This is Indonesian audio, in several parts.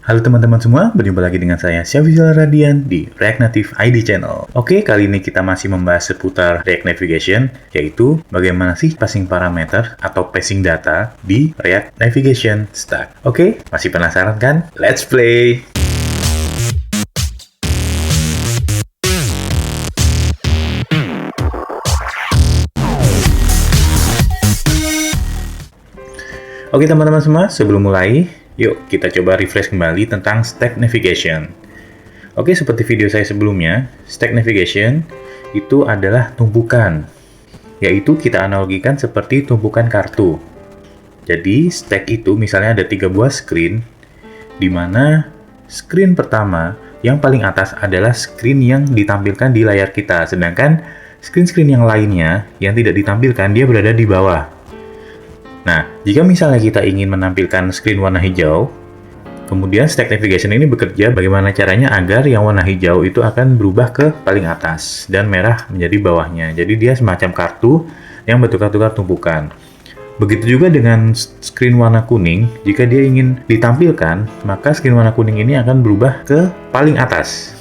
Halo teman-teman semua, berjumpa lagi dengan saya Syafizal Radian di React Native ID Channel. Oke, kali ini kita masih membahas seputar React Navigation, yaitu bagaimana sih passing parameter atau passing data di React Navigation Stack. Oke, masih penasaran kan? Let's play! Oke teman-teman semua, sebelum mulai, yuk kita coba refresh kembali tentang Stack Navigation. Oke, seperti video saya sebelumnya, Stack Navigation itu adalah tumpukan, yaitu kita analogikan seperti tumpukan kartu. Jadi, stack itu misalnya ada 3 buah screen, di mana screen pertama yang paling atas adalah screen yang ditampilkan di layar kita, sedangkan screen-screen yang lainnya yang tidak ditampilkan, dia berada di bawah. Nah, jika misalnya kita ingin menampilkan screen warna hijau, kemudian Stack Navigation ini bekerja bagaimana caranya agar yang warna hijau itu akan berubah ke paling atas dan merah menjadi bawahnya. Jadi dia semacam kartu yang bertukar-tukar tumpukan. Begitu juga dengan screen warna kuning, jika dia ingin ditampilkan, maka screen warna kuning ini akan berubah ke paling atas,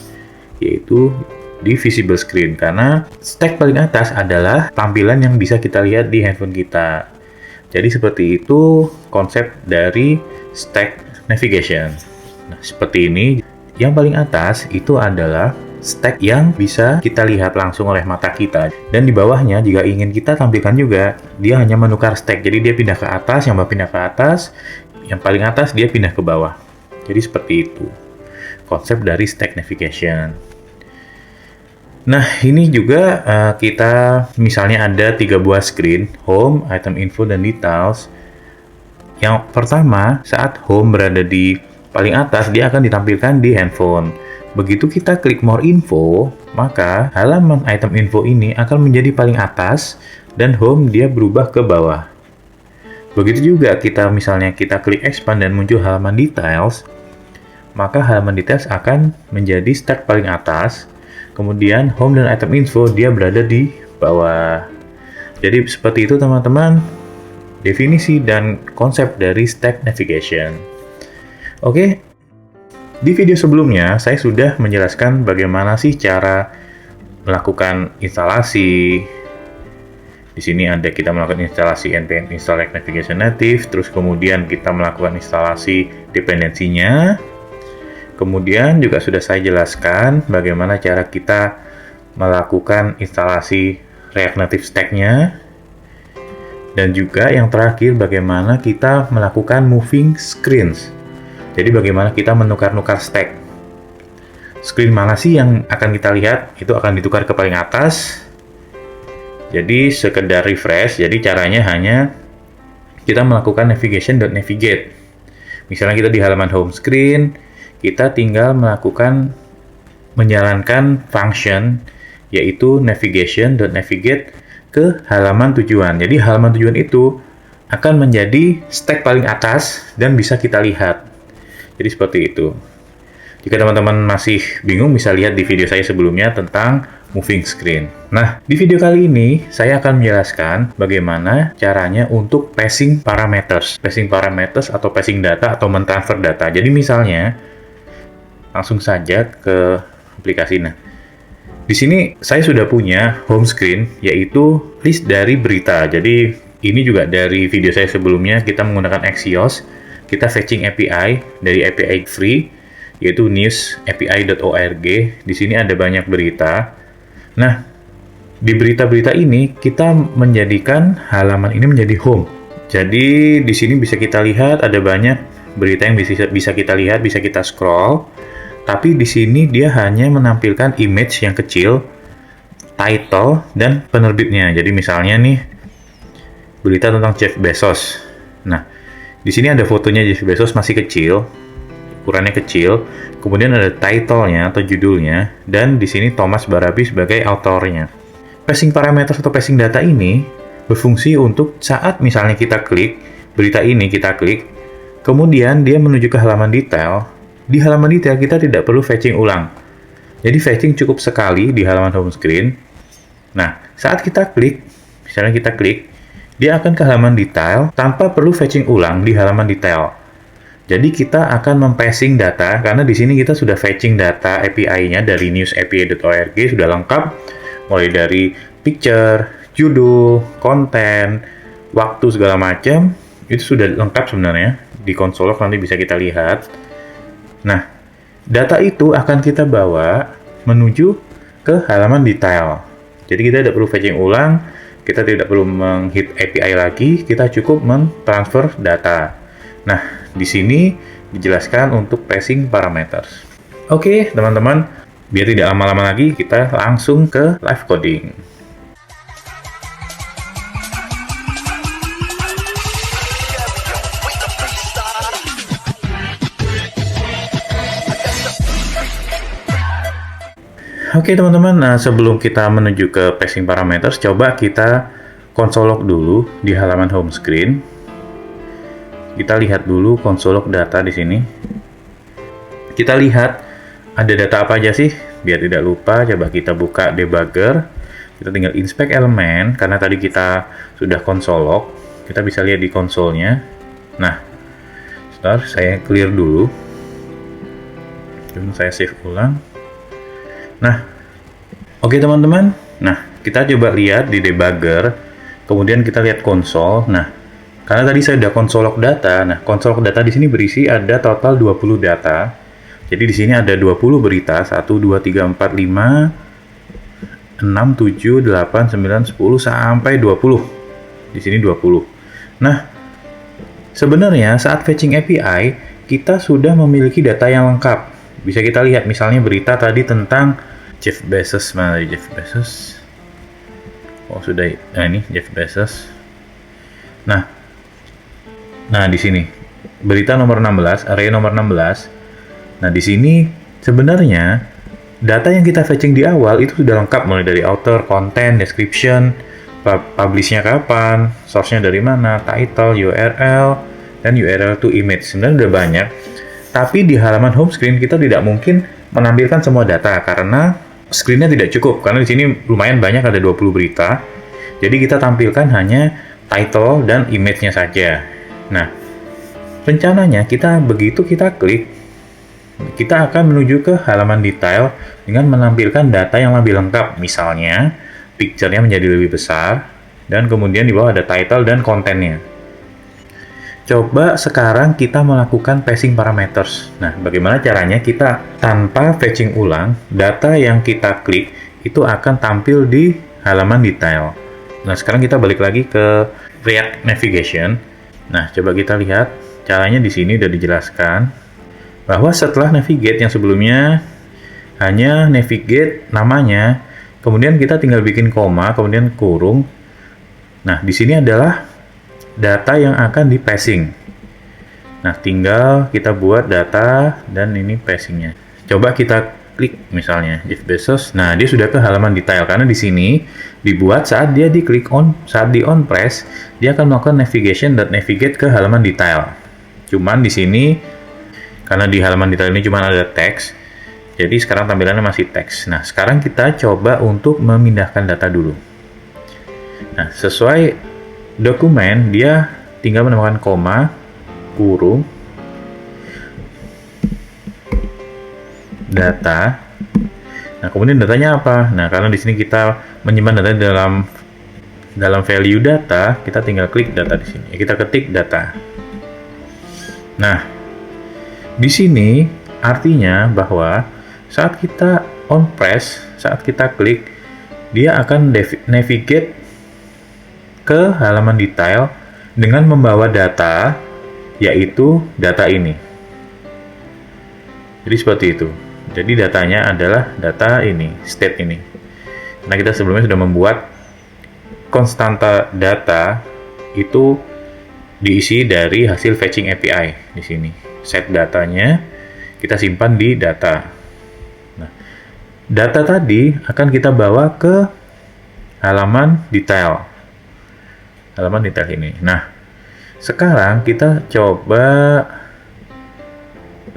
yaitu di visible screen, karena stack paling atas adalah tampilan yang bisa kita lihat di handphone kita. Jadi seperti itu konsep dari Stack Navigation. Nah, seperti ini, yang paling atas itu adalah stack yang bisa kita lihat langsung oleh mata kita. Dan di bawahnya, jika ingin kita tampilkan juga, dia hanya menukar stack. Jadi dia pindah ke atas, yang bawah pindah ke atas, yang paling atas dia pindah ke bawah. Jadi seperti itu konsep dari Stack Navigation. Nah, ini juga kita misalnya ada 3 buah screen, home, item info, dan details. Yang pertama, saat home berada di paling atas, dia akan ditampilkan di handphone. Begitu kita klik more info, maka halaman item info ini akan menjadi paling atas, dan home dia berubah ke bawah. Begitu juga misalnya kita klik expand dan muncul halaman details, maka halaman details akan menjadi stack paling atas, kemudian home dan item info dia berada di bawah. Jadi seperti itu teman-teman, definisi dan konsep dari Stack Navigation. Oke, di video sebelumnya saya sudah menjelaskan bagaimana sih cara melakukan instalasi. Di sini ada kita melakukan instalasi npm install React Navigation Native, terus kemudian kita melakukan instalasi dependensinya. Kemudian juga sudah saya jelaskan bagaimana cara kita melakukan instalasi React Native Stack-nya. Dan juga yang terakhir bagaimana kita melakukan moving screens. Jadi bagaimana kita menukar-nukar stack. Screen mana sih yang akan kita lihat, itu akan ditukar ke paling atas. Jadi sekedar refresh, jadi caranya hanya kita melakukan navigation.navigate. Misalnya kita di halaman home screen, kita tinggal menjalankan function yaitu navigation.navigate ke halaman tujuan. Jadi halaman tujuan itu akan menjadi stack paling atas dan bisa kita lihat. Jadi seperti itu. Jika teman-teman masih bingung, bisa lihat di video saya sebelumnya tentang moving screen. Nah, di video kali ini saya akan menjelaskan bagaimana caranya untuk passing parameters. Passing parameters atau passing data atau mentransfer data. Jadi misalnya langsung saja ke aplikasi. Nah, di sini saya sudah punya home screen, yaitu list dari berita. Jadi ini juga dari video saya sebelumnya, kita menggunakan Axios. Kita fetching API dari API free, yaitu news.api.org. Di sini ada banyak berita. Nah, di berita-berita ini kita menjadikan halaman ini menjadi home. Jadi di sini bisa kita lihat ada banyak berita yang bisa kita lihat, bisa kita scroll. Tapi di sini dia hanya menampilkan image yang kecil, title, dan penerbitnya. Jadi misalnya nih, berita tentang Jeff Bezos. Nah, di sini ada fotonya Jeff Bezos masih kecil, ukurannya kecil. Kemudian ada title-nya atau judulnya, dan di sini Thomas Barabi sebagai autornya. Passing parameter atau passing data ini berfungsi untuk saat misalnya kita klik, berita ini kita klik, kemudian dia menuju ke halaman detail. Di halaman detail kita tidak perlu fetching ulang. Jadi fetching cukup sekali di halaman home screen. Nah, saat kita klik, misalnya kita klik, dia akan ke halaman detail tanpa perlu fetching ulang di halaman detail. Jadi kita akan mempassing data, karena di sini kita sudah fetching data API-nya dari newsapi.org, sudah lengkap, mulai dari picture, judul, konten, waktu, segala macam, itu sudah lengkap sebenarnya. Di Konsolok nanti bisa kita lihat. Nah, data itu akan kita bawa menuju ke halaman detail. Jadi kita tidak perlu fetching ulang, kita tidak perlu menghit API lagi, kita cukup mentransfer data. Nah, di sini dijelaskan untuk passing parameters. Oke, teman-teman, biar tidak lama-lama lagi, kita langsung ke live coding. Oke, teman-teman, nah sebelum kita menuju ke passing parameters, coba kita konsolok dulu di halaman home screen. Kita lihat dulu konsolok data di sini. Kita lihat ada data apa aja sih? Biar tidak lupa, coba kita buka debugger. Kita tinggal inspect elemen, karena tadi kita sudah konsolok. Kita bisa lihat di konsolnya. Nah, sebentar, saya clear dulu. Kemudian saya save ulang. Nah, oke teman-teman. Nah, kita coba lihat di debugger. Kemudian kita lihat konsol. Nah, karena tadi saya sudah konsolok data. Nah, konsolok data di sini berisi ada total 20 data. Jadi di sini ada 20 berita, 1 2 3 4 5 6 7 8 9 10 sampai 20. Di sini 20. Nah, sebenarnya saat fetching API, kita sudah memiliki data yang lengkap. Bisa kita lihat misalnya berita tadi tentang Jeff Bezos, mana Jeff Bezos? Oh, sudah. Nah, ini Jeff Bezos. Nah, di sini berita nomor 16, array nomor 16. Nah, di sini sebenarnya data yang kita fetching di awal itu sudah lengkap, mulai dari author, content, description, publish-nya kapan, source-nya dari mana, title, URL, dan URL to image. Sebenarnya udah banyak. Tapi di halaman home screen kita tidak mungkin menampilkan semua data karena screen-nya tidak cukup. Karena di sini lumayan banyak, ada 20 berita. Jadi kita tampilkan hanya title dan image-nya saja. Nah, rencananya begitu kita klik, kita akan menuju ke halaman detail dengan menampilkan data yang lebih lengkap. Misalnya, picture-nya menjadi lebih besar, dan kemudian di bawah ada title dan kontennya. Coba sekarang kita melakukan passing parameters. Nah, bagaimana caranya kita tanpa fetching ulang, data yang kita klik itu akan tampil di halaman detail. Nah, sekarang kita balik lagi ke React Navigation. Nah, coba kita lihat caranya di sini udah dijelaskan bahwa setelah navigate yang sebelumnya hanya navigate namanya, kemudian kita tinggal bikin koma, kemudian kurung. Nah, di sini adalah data yang akan di passing. Nah, tinggal kita buat data dan ini passingnya. Coba kita klik misalnya Jeff Bezos. Nah, dia sudah ke halaman detail karena di sini dibuat saat dia diklik saat di on press, dia akan melakukan navigation dan navigate ke halaman detail. Cuman di sini karena di halaman detail ini cuma ada teks, jadi sekarang tampilannya masih teks. Nah, sekarang kita coba untuk memindahkan data dulu. Nah, sesuai dokumen dia tinggal menambahkan koma, kurung, data. Nah, kemudian datanya apa? Nah, karena di sini kita menyimpan data dalam value data, kita tinggal klik data di sini. Kita ketik data. Nah, di sini artinya bahwa saat kita on press, saat kita klik, dia akan navigate ke halaman detail dengan membawa data, yaitu data ini. Jadi seperti itu. Jadi datanya adalah data ini, state ini. Nah, kita sebelumnya sudah membuat konstanta data itu diisi dari hasil fetching API di sini. Set datanya kita simpan di data. Nah, data tadi akan kita bawa ke halaman detail. Halaman detail ini. Nah, sekarang kita coba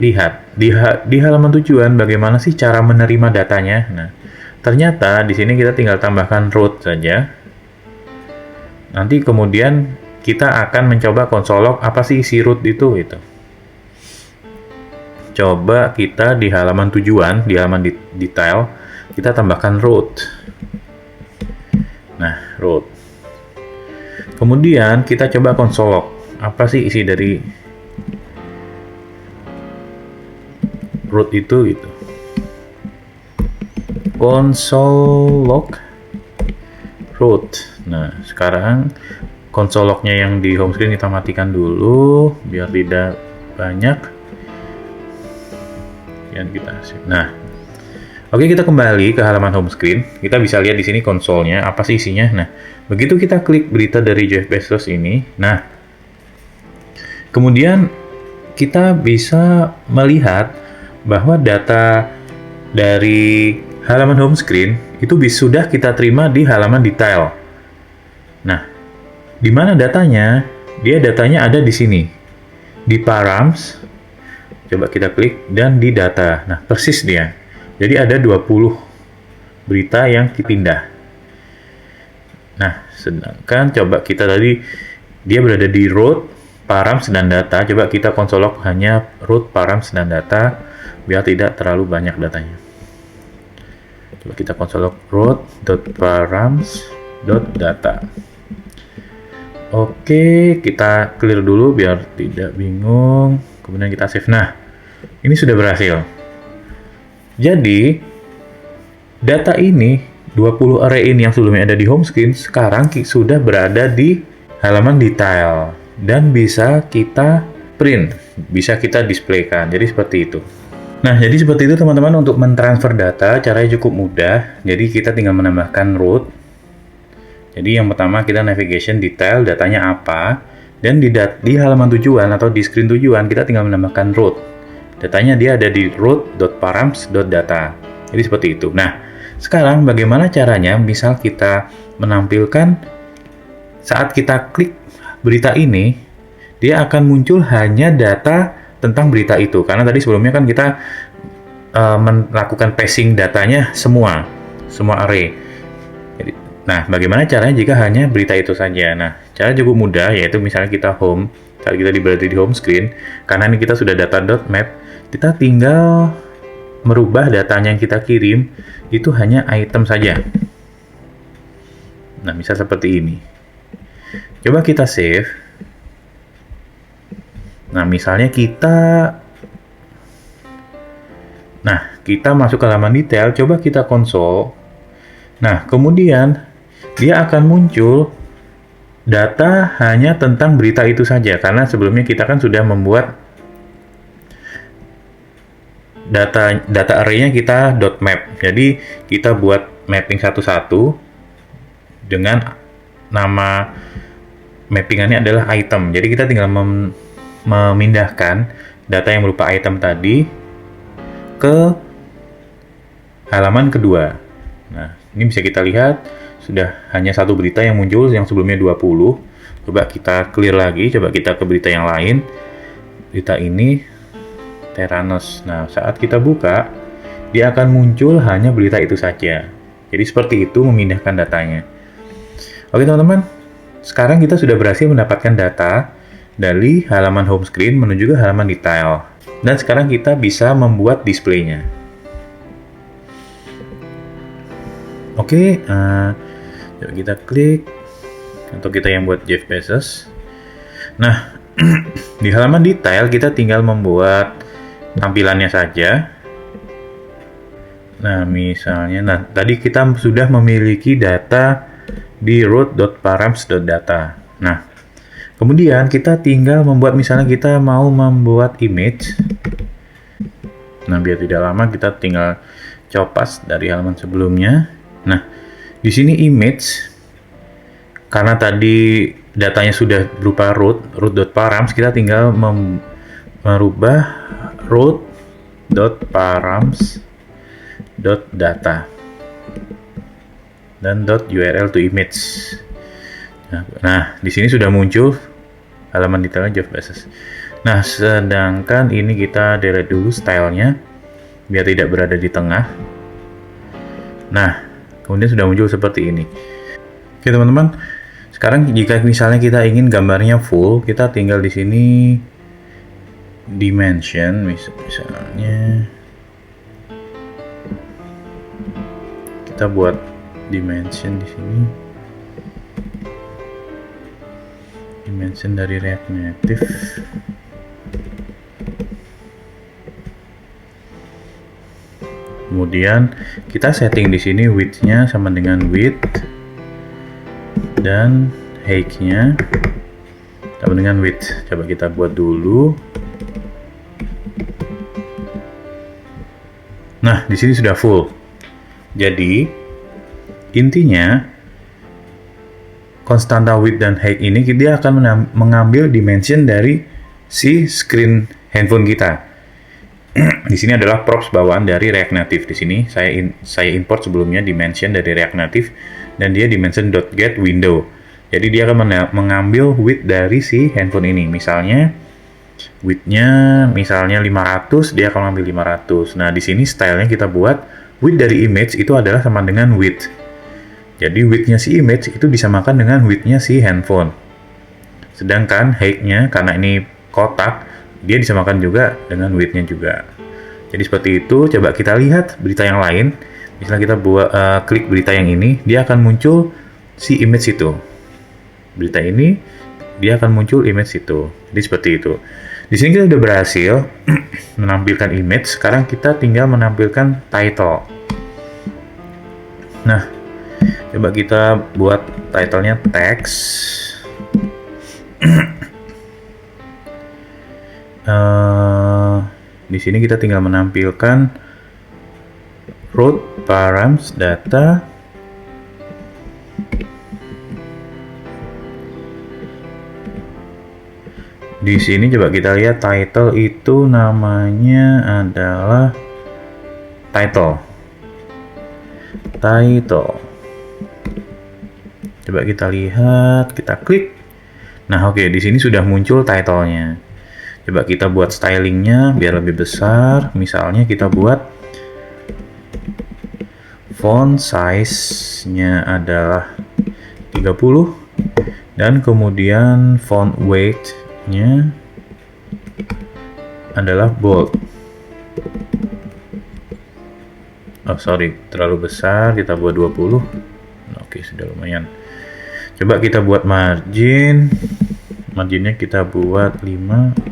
lihat di halaman tujuan bagaimana sih cara menerima datanya. Nah, ternyata di sini kita tinggal tambahkan root saja. Nanti kemudian kita akan mencoba konsolok apa sih isi root itu gitu. coba kita di halaman tujuan, di halaman detail, kita tambahkan root. Nah, root. Kemudian kita coba console log. Apa sih isi dari root itu gitu. Console log root. Nah, sekarang console log-nya yang di home screen kita matikan dulu biar tidak banyak. Yang kita save. Nah, oke, kita kembali ke halaman home screen. Kita bisa lihat di sini konsolnya, apa sih isinya. Nah, begitu kita klik berita dari Jeff Bezos ini, nah, kemudian kita bisa melihat bahwa data dari halaman home screen itu sudah kita terima di halaman detail. Nah, di mana datanya? Dia datanya ada di sini, di params. Coba kita klik dan di data. Nah, persis dia. Jadi ada 20 berita yang dipindah. Nah, sedangkan coba kita tadi dia berada di root, params, dan data. Coba kita console log hanya root, params, dan data biar tidak terlalu banyak datanya. Coba kita console log root.params.data. Oke, kita clear dulu biar tidak bingung. Kemudian kita save. Nah, ini sudah berhasil. Jadi, data ini, 20 array ini yang sebelumnya ada di home screen, sekarang sudah berada di halaman detail. Dan bisa kita print, bisa kita displaykan. Jadi seperti itu. Nah, jadi seperti itu teman-teman untuk mentransfer data, caranya cukup mudah. Jadi kita tinggal menambahkan root. Jadi yang pertama kita navigation detail, datanya apa. Dan di halaman tujuan atau di screen tujuan, kita tinggal menambahkan root. Datanya dia ada di root.params.data. Jadi seperti itu. Nah, sekarang bagaimana caranya? Misal kita menampilkan saat kita klik berita ini, dia akan muncul hanya data tentang berita itu. Karena tadi sebelumnya kan kita melakukan passing datanya semua array. Jadi, nah, bagaimana caranya jika hanya berita itu saja? Nah, cara cukup mudah, yaitu misalnya kita home, saat kita berada di home screen, karena ini kita sudah data.map, kita tinggal merubah datanya yang kita kirim, itu hanya item saja. Nah, misal seperti ini. Coba kita save. Nah, misalnya kita masuk ke halaman detail, coba kita console. Nah, kemudian dia akan muncul data hanya tentang berita itu saja, karena sebelumnya kita kan sudah membuat data array-nya kita .map. Jadi kita buat mapping satu-satu dengan nama mappingannya adalah item. Jadi kita tinggal memindahkan data yang berupa item tadi ke halaman kedua. Nah, ini bisa kita lihat sudah hanya satu berita yang muncul, yang sebelumnya 20. Coba kita clear lagi, coba kita ke berita yang lain. Berita ini Theranos. Nah, saat kita buka, dia akan muncul hanya berita itu saja. Jadi seperti itu memindahkan datanya. Oke teman-teman, sekarang kita sudah berhasil mendapatkan data dari halaman home screen menuju ke halaman detail. Dan sekarang kita bisa membuat display-nya. Oke, coba kita klik untuk kita yang buat Jeff Bezos. Nah, di halaman detail kita tinggal membuat tampilannya saja. Nah, misalnya, tadi kita sudah memiliki data di root.params.data. Nah, kemudian kita tinggal membuat, misalnya kita mau membuat image. Nah, biar tidak lama kita tinggal copas dari halaman sebelumnya. Nah, di sini image, karena tadi datanya sudah berupa root.params, kita tinggal merubah root.params.data dan .url to image. Nah, di sini sudah muncul halaman detailnya Jeff Bezos. Nah, sedangkan ini kita delete dulu stylenya biar tidak berada di tengah. Nah, kemudian sudah muncul seperti ini. Oke teman-teman, sekarang jika misalnya kita ingin gambarnya full, kita tinggal di sini dimension, misalnya kita buat dimension di sini, dimension dari React Native. Kemudian kita setting di sini width-nya sama dengan width dan height-nya sama dengan width. Coba kita buat dulu. Nah, di sini sudah full. Jadi intinya konstanta width dan height ini dia akan mengambil dimension dari si screen handphone kita. Di sini adalah props bawaan dari React Native. Di sini saya import sebelumnya dimension dari React Native dan dia dimension.get window. Jadi dia akan mengambil width dari si handphone ini. Misalnya width-nya misalnya 500, dia akan ambil 500. Nah, di sini stylenya kita buat width dari image itu adalah sama dengan width. Jadi width-nya si image itu disamakan dengan width-nya si handphone. Sedangkan height-nya karena ini kotak, dia disamakan juga dengan width-nya juga. Jadi seperti itu. Coba kita lihat berita yang lain. Misalnya kita klik berita yang ini, dia akan muncul si image itu. Berita ini, dia akan muncul image itu. Jadi seperti itu. Di sini kita sudah berhasil menampilkan image. Sekarang kita tinggal menampilkan title. Nah, coba kita buat title-nya text. Di sini kita tinggal menampilkan route params data. Di sini coba kita lihat title itu namanya adalah title. Coba kita lihat, kita klik. Nah, oke, di sini sudah muncul title-nya. Coba kita buat stylingnya biar lebih besar. Misalnya kita buat font size-nya adalah 30 dan kemudian font weight-nya adalah bold. Oh, sorry, terlalu besar, kita buat 20. Oke, sudah lumayan. Coba kita buat marginnya kita buat 5.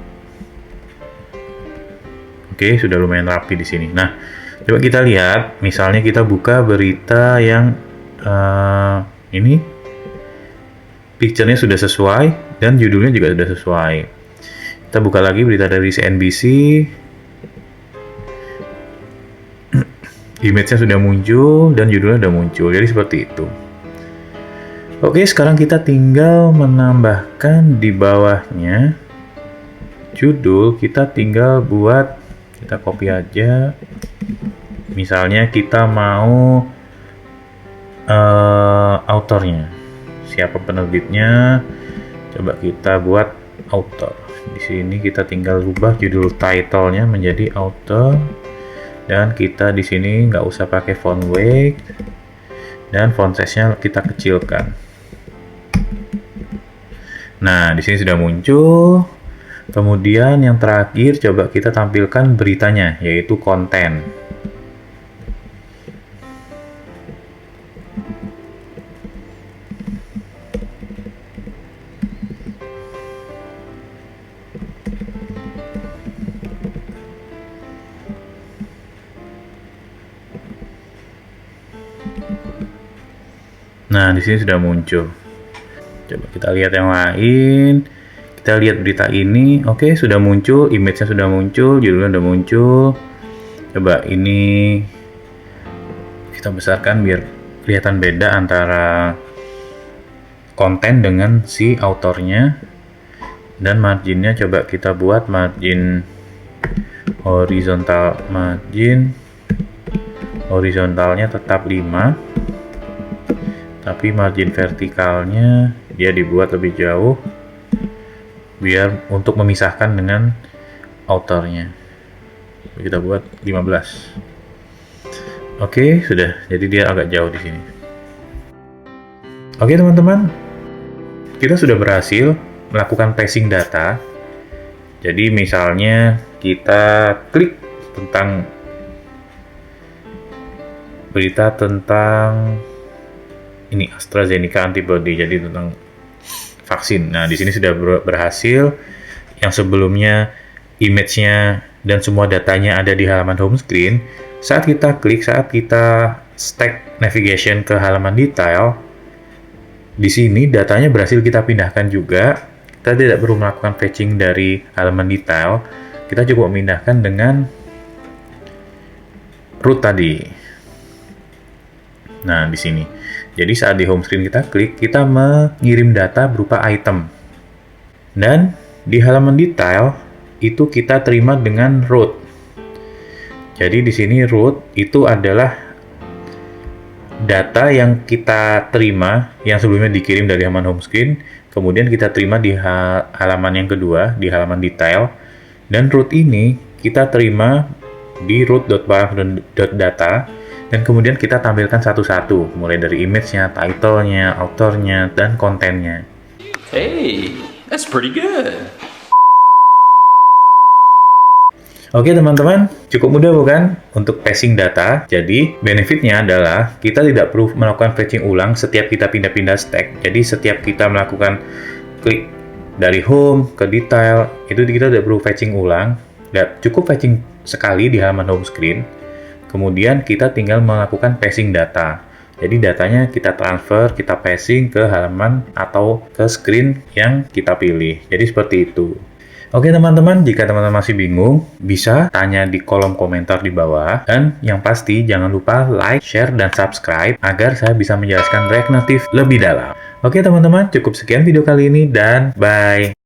Oke, sudah lumayan rapi di sini. Nah, coba kita lihat, misalnya kita buka berita yang ini, picture-nya sudah sesuai dan judulnya juga sudah sesuai. Kita buka lagi berita dari CNBC, image-nya sudah muncul dan judulnya sudah muncul. Jadi seperti itu. Oke, sekarang kita tinggal menambahkan di bawahnya judul. Kita tinggal buat, kita copy aja. Misalnya kita mau autornya, siapa penerbitnya. Coba kita buat author. Di sini kita tinggal rubah judul title-nya menjadi author, dan kita di sini nggak usah pakai font weight dan font size-nya kita kecilkan. Nah, di sini sudah muncul. Kemudian yang terakhir coba kita tampilkan beritanya, yaitu konten. Nah, di sini sudah muncul. Coba kita lihat yang lain. Kita lihat berita ini. Oke, sudah muncul, image-nya sudah muncul, judulnya sudah muncul. Coba ini kita besarkan biar kelihatan beda antara konten dengan si autornya. Dan marginnya coba kita buat margin horizontal, horizontalnya tetap 5, tapi margin vertikalnya dia dibuat lebih jauh biar untuk memisahkan dengan autornya. Kita buat 15. Oke, sudah. Jadi dia agak jauh di sini. Oke, teman-teman. Kita sudah berhasil melakukan passing data Jadi misalnya kita klik tentang berita tentang ini AstraZeneca antibody, jadi tentang vaksin. Nah, di sini sudah berhasil. Yang sebelumnya image-nya dan semua datanya ada di halaman home screen. Saat kita klik, saat kita stack navigation ke halaman detail, di sini datanya berhasil kita pindahkan juga. Kita tidak perlu melakukan fetching dari halaman detail. Kita cukup memindahkan dengan root tadi. Nah, di sini. Jadi saat di home screen kita klik, kita mengirim data berupa item. Dan di halaman detail itu kita terima dengan root. Jadi di sini root itu adalah data yang kita terima yang sebelumnya dikirim dari halaman home screen, kemudian kita terima di halaman yang kedua, di halaman detail. Dan root ini kita terima di root.params.data. Dan kemudian kita tampilkan satu-satu, mulai dari image-nya, title-nya, author-nya, dan kontennya. Hey, that's pretty good. Oke teman-teman, cukup mudah bukan untuk passing data? Jadi, benefitnya adalah kita tidak perlu melakukan fetching ulang setiap kita pindah-pindah stack. Jadi, setiap kita melakukan klik dari home ke detail, itu kita tidak perlu fetching ulang. Dan cukup fetching sekali di halaman home screen. Kemudian kita tinggal melakukan passing data. Jadi datanya kita transfer, kita passing ke halaman atau ke screen yang kita pilih. Jadi seperti itu. Oke teman-teman, jika teman-teman masih bingung, bisa tanya di kolom komentar di bawah. Dan yang pasti jangan lupa like, share, dan subscribe agar saya bisa menjelaskan React Native lebih dalam. Oke teman-teman, cukup sekian video kali ini dan bye!